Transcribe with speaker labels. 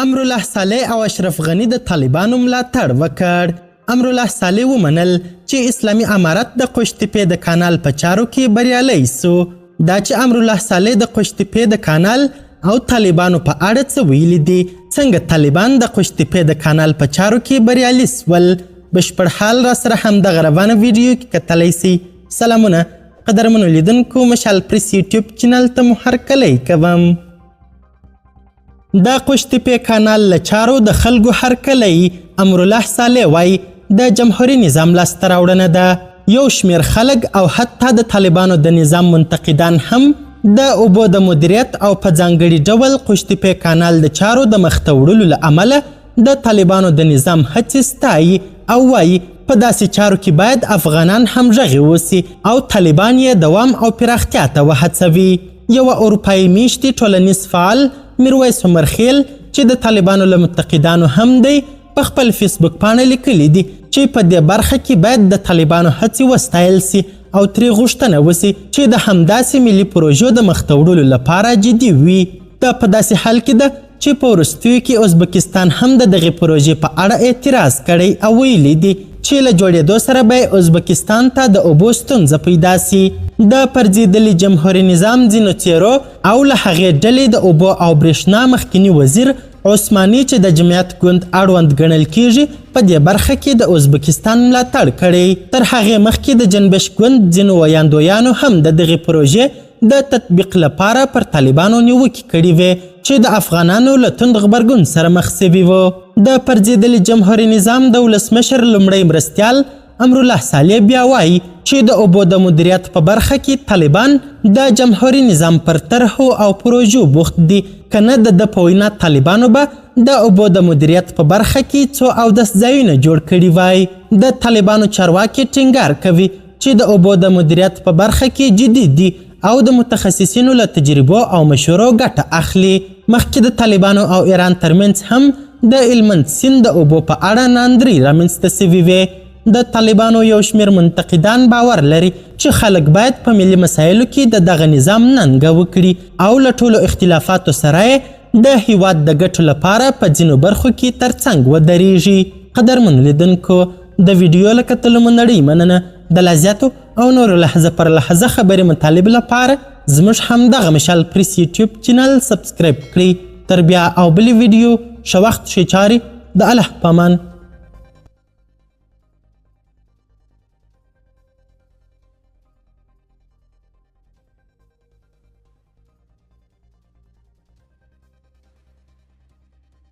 Speaker 1: امرالله صالح او اشرف غنی د طالبانو ملاتړ وکړ. امرالله صالح ومنل چې اسلامي امارت د قوشتېپې د کانال په چارو کې بریالی سو. دا چې امرالله صالح د قوشتېپې د کانال او طالبانو په اړه څه ویلي دي، څنګه طالبان د قوشتېپې د کانال په چارو کې بریالي سول، بشپړ حال را سره همدغه روانه ویډیو کې کتلی سي. سلامونه قدرمنو لیدونکو، مشال پریس یوټیوب چینل ته مو هرکلی کوم. د قوشتېپې کانال له چارو د خلکو هرکلی امرالله صالح وایي د جمهوري نظام لاسته راوړنه ده. یو شمیر خلک او حتی د طالبانو د نظام منتقدان هم د اوبو د مدیریت او په ځانګړي ډول قوشتېپې کانال د چارو د مخته وړلو له امله د طالبانو د نظام هڅې ستایي او وایي په داسې چارو کې باید افغانان همغږي اوسي او طالبان یې دوام او پراختیا ته وهڅوي. یوه اروپایي میشتي ټولنیز فعال میرویس عمرخیل چې د طالبانو له متقدانو هم دی، په خپل فیسبوک پاڼه لیکلی دي چې په دې برخه کې باید د طالبانو هڅې وستایل سي او ترې غوښتنه وسي چې د همداسې ملي پروژو د مخته وړلو لپاره جدي وي. دا په داسې حال کې ده چې په وروستیو کې ازبکستان هم د دغې پروژې په اړه اعتراض کړی او ویلي دي چې له جوړېدو سره به ازبکستان ته د اوبو ستونزه پیدا سي. د پرځېدلي جمهوري نظام ځینو څیرو او له هغې ډلې د اوبو او برېښنا مخکینی وزیر عثماني چې د جمعیت ګوند اړوند ګڼل کیږي په دې برخه کې د ازبکستان ملاتړ کړی. تر هغې مخکې د جنبش ګوند ځینو ویاندویانو هم د دغې پروژې د تطبیق لپاره پر طالبانو نیوکې کړي وې چې د افغانانو له توند غبرګون سره مخ سوي وو. د پرځېدلي جمهوري نظام د ولسمشر لومړی مرستیال امرالله صالح بیا وایي چې د اوبو د مدیریت په برخه کې طالبان د جمهوري نظام پر طرحو او پروژو بوخت دي، که نه د ده په وینا طالبانو به د اوبو د مدیریت په برخه کې څو اودس ځایونه جوړ کړي وای. د طالبانو چارواکي ټینګار کوي چې د اوبو د مدیریت په برخه کې جدي دي او د متخصصینو له تجربو او مشورو ګټه اخلي. مخکې د طالبانو او ایران ترمنځ هم د هلمند سیند د اوبو په اړه ناندرۍ رامنځته سوي وې. د طالبانو یو شمیر منتقدان باور لري چې خلک باید په ملي مسایلو کې د دغه نظام ننګه وکړي او له ټولو اختلافاتو سره یې د هیواد د ګټو لپاره په ځینو برخو کې ترڅنګ ودرېږي. قدرمنو لیدونکو، د ویډیو له کتلو مو نړۍ مننه. د لا زیاتو او نورو لحظه پر لحظه خبرې مطالب لپاره زموږ همدغه مشال پریس یوټیوب چینل سبسکرایب کړئ. تر بیا او بلې ویډیو ښه وخت ښې چارې. د الله په امان.